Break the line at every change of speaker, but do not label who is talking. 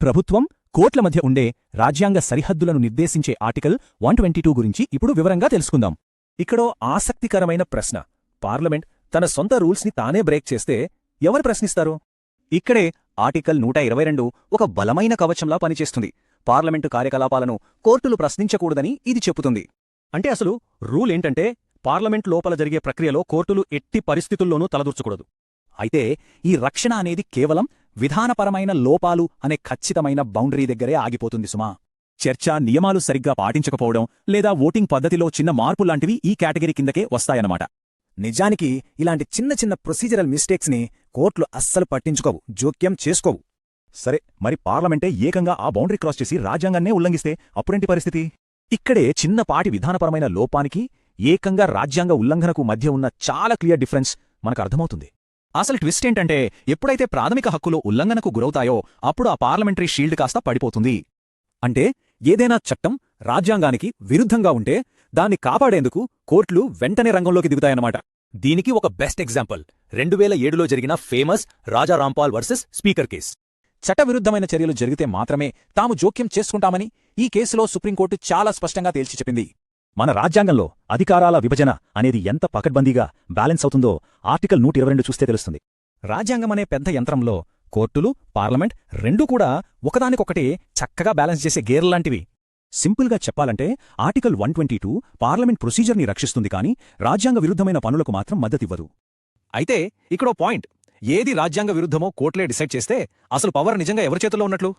ప్రభుత్వం, కోర్ట్ల మధ్య ఉండే రాజ్యాంగ సరిహద్దులను నిర్దేశించే ఆర్టికల్ 122 గురించి ఇప్పుడు వివరంగా తెలుసుకుందాం.
ఇక్కడో ఆసక్తికరమైన ప్రశ్న. పార్లమెంట్ తన సొంత రూల్స్ని తానే బ్రేక్ చేస్తే ఎవరు ప్రశ్నిస్తారు?
ఇక్కడే ఆర్టికల్ 122 ఒక బలమైన కవచంలా పనిచేస్తుంది. పార్లమెంటు కార్యకలాపాలను కోర్టులు ప్రశ్నించకూడదని ఇది చెబుతుంది.
అంటే అసలు రూల్ ఏంటంటే పార్లమెంట్ లోపల జరిగే ప్రక్రియలో కోర్టులు ఎట్టి పరిస్థితుల్లోనూ తలదూర్చకూడదు.
అయితే ఈ రక్షణ అనేది కేవలం విధానపరమైన లోపాలు అనే ఖచ్చితమైన బౌండరీ దగ్గరే ఆగిపోతుంది సుమా. చర్చ, నియమాలు సరిగ్గా పాటించకపోవడం లేదా ఓటింగ్ పద్ధతిలో చిన్న మార్పులాంటివి ఈ కేటగిరీ కిందకే వస్తాయన్నమాట.
నిజానికి ఇలాంటి చిన్న చిన్న ప్రొసీజరల్ మిస్టేక్స్ని కోర్టులు అస్సలు పట్టించుకోవు, జోక్యం చేసుకోవు.
సరే, మరి పార్లమెంటే ఏకంగా ఆ బౌండరీ క్రాస్ చేసి రాజ్యాంగాన్నే ఉల్లంఘిస్తే అప్పుడేంటి పరిస్థితి?
ఇక్కడే చిన్నపాటి విధానపరమైన లోపానికి, ఏకంగా రాజ్యాంగ ఉల్లంఘనకు మధ్య ఉన్న చాలా క్లియర్ డిఫరెన్స్ మనకు అర్థమవుతుంది. అసలు ట్విస్ట్ ఏంటంటే, ఎప్పుడైతే ప్రాథమిక హక్కులు ఉల్లంఘనకు గురవుతాయో అప్పుడు ఆ పార్లమెంటరీ షీల్డ్ కాస్త పడిపోతుంది. అంటే ఏదైనా చట్టం రాజ్యాంగానికి విరుద్ధంగా ఉంటే దాన్ని కాపాడేందుకు కోర్టులు వెంటనే రంగంలోకి దిగుతాయన్నమాట.
దీనికి ఒక బెస్ట్ ఎగ్జాంపుల్ 2007లో జరిగిన ఫేమస్ రాజా రాంపాల్ వర్సెస్ స్పీకర్ కేస్.
చట్టవిరుద్ధమైన చర్యలు జరిగితే మాత్రమే తాము జోక్యం చేసుకుంటామని ఈ కేసులో సుప్రీంకోర్టు చాలా స్పష్టంగా తేల్చి చెప్పింది.
మన రాజ్యాంగంలో అధికారాల విభజన అనేది ఎంత పకడ్బందీగా బ్యాలెన్స్ అవుతుందో ఆర్టికల్ 122 చూస్తే తెలుస్తుంది.
రాజ్యాంగమనే పెద్ద యంత్రంలో కోర్టులు, పార్లమెంట్ రెండూ కూడా ఒకదానికొకటి చక్కగా బ్యాలెన్స్ చేసే గేర్లాంటివి. సింపుల్గా చెప్పాలంటే ఆర్టికల్ 122 పార్లమెంట్ ప్రొసీజర్ని రక్షిస్తుంది, కానీ రాజ్యాంగ విరుద్ధమైన పనులకు మాత్రం మద్దతివ్వదు.
అయితే ఇక్కడో పాయింట్. ఏది రాజ్యాంగ విరుద్ధమో కోర్టులే డిసైడ్ చేస్తే అసలు పవర్ నిజంగా ఎవరి చేతుల్లో ఉన్నట్లు?